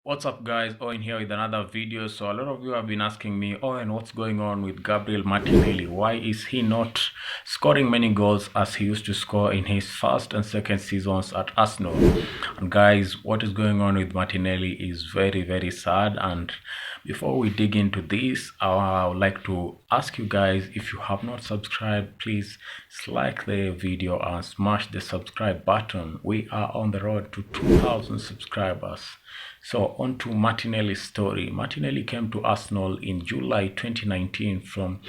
What's up guys, Owen here with another video. So a lot of you have been asking me, Owen, what's going on with Gabriel Martinelli? Why is he not scoring many goals as he used to score in his first and second seasons at Arsenal? And guys, what is going on with Martinelli is very sad. And before we dig into this, I would like to ask you guys, if you have not subscribed, please like the video and smash the subscribe button. We are on the road to 2,000 subscribers. So on to Martinelli's story. Martinelli came to Arsenal in July 2019 from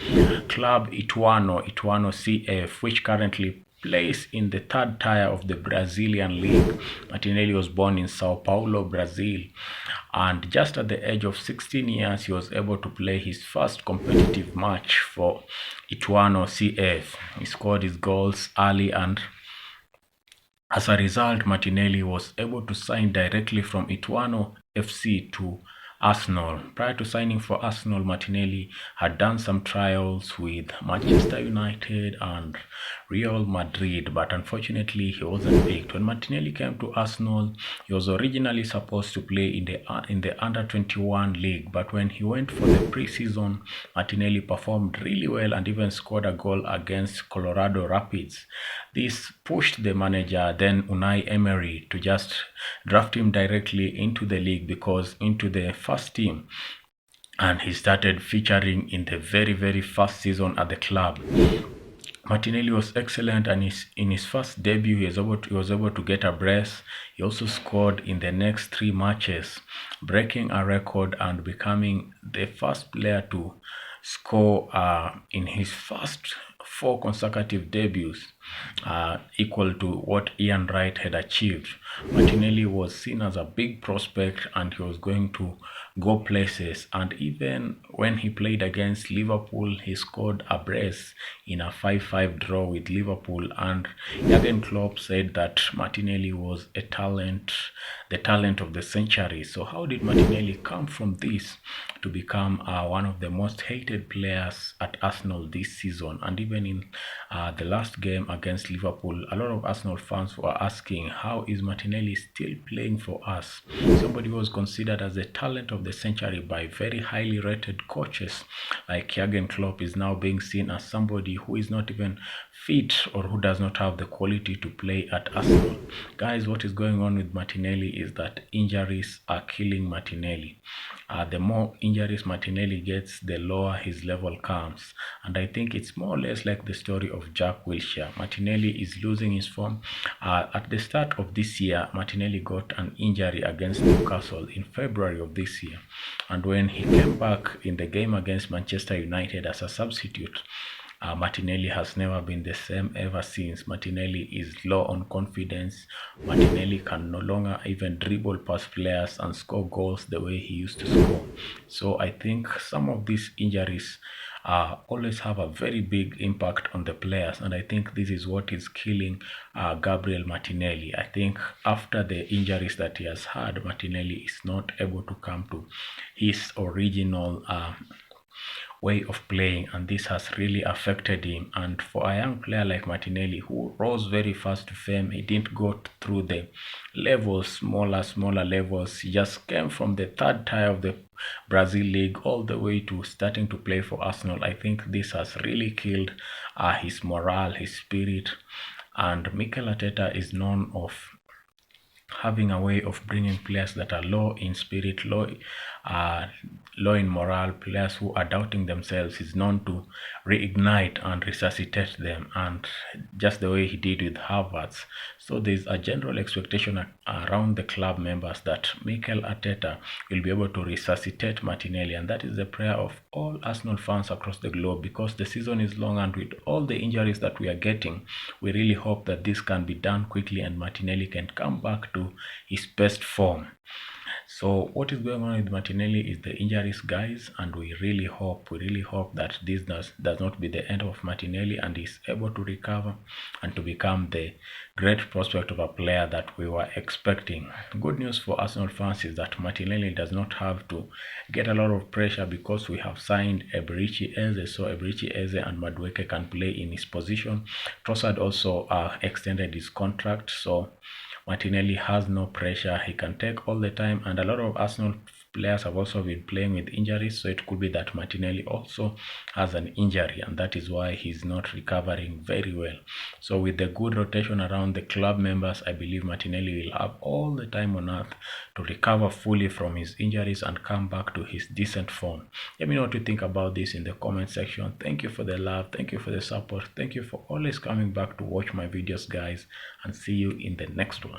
club Ituano CF, which currently plays in the third tier of the Brazilian league. Martinelli was born in Sao Paulo, Brazil, and just at the age of 16 years, he was able to play his first competitive match for Ituano CF. He scored his goals early, and as a result, Martinelli was able to sign directly from Ituano FC to Arsenal. Prior to signing for Arsenal, Martinelli had done some trials with Manchester United and Real Madrid, but unfortunately he wasn't picked. When Martinelli came to Arsenal, he was originally supposed to play in the under-21 league, but when he went for the preseason, Martinelli performed really well and even scored a goal against Colorado Rapids. This pushed the manager, then Unai Emery, to just draft him directly into the league, into the first team, and he started featuring in the very first season at the club. Martinelli was excellent, and in his first debut he was able to get a brace. He also scored in the next 3 matches, breaking a record and becoming the first player to score in his first 4 consecutive debuts, equal to what Ian Wright had achieved. Martinelli was seen as a big prospect and he was going to go places, and even when he played against Liverpool, he scored a brace in a 5-5 draw with Liverpool, and Jurgen Klopp said that Martinelli was the talent of the century. So how did Martinelli come from this to become one of the most hated players at Arsenal this season? And even in the last game against Liverpool, a lot of Arsenal fans were asking, how is Martinelli still playing for us? Somebody who was considered as the talent of the century by very highly rated coaches like Jurgen Klopp is now being seen as somebody who is not even fit or who does not have the quality to play at Arsenal. Guys, what is going on with Martinelli is that injuries are killing Martinelli. The more injuries Martinelli gets, the lower his level comes, and I think it's more or less like the story of Jack Wilshere. Martinelli is losing his form. At the start of this year, Martinelli got an injury against Newcastle in February of this year, and when he came back in the game against Manchester United as a substitute, Martinelli has never been the same ever since. Martinelli is low on confidence. Martinelli can no longer even dribble past players and score goals the way he used to score. So I think some of these injuries always have a very big impact on the players, and I think this is what is killing Gabriel Martinelli. I think after the injuries that he has had, Martinelli is not able to come to his original way of playing, and this has really affected him. And for a young player like Martinelli, who rose very fast to fame, he didn't go through the levels, smaller levels. He just came from the third tier of the Brazil league all the way to starting to play for Arsenal. I think this has really killed his morale, his spirit. And Mikel Arteta is known of having a way of bringing players that are low in spirit, low in morale, players who are doubting themselves. Is known to reignite and resuscitate them, and just the way he did with Havertz. So there's a general expectation around the club members that Mikel Arteta will be able to resuscitate Martinelli, and that is the prayer of all Arsenal fans across the globe, because the season is long, and with all the injuries that we are getting, we really hope that this can be done quickly and Martinelli can come back to his best form. So what is going on with Martinelli is the injuries, guys, and we really hope that this does not be the end of Martinelli, and is able to recover and to become the great prospect of a player that we were expecting. Good news for Arsenal fans is that Martinelli does not have to get a lot of pressure, because we have signed Eberechi Eze, so Eberechi Eze and Madueke can play in his position. Trossard also extended his contract, so Martinelli has no pressure. He can take all the time, and a lot of Arsenal players have also been playing with injuries, so it could be that Martinelli also has an injury, and that is why he's not recovering very well. So with the good rotation around the club members, I believe Martinelli will have all the time on earth to recover fully from his injuries and come back to his decent form. Let me know what you think about this in the comment section. Thank you for the love, thank you for the support, thank you for always coming back to watch my videos, guys, and see you in the next one.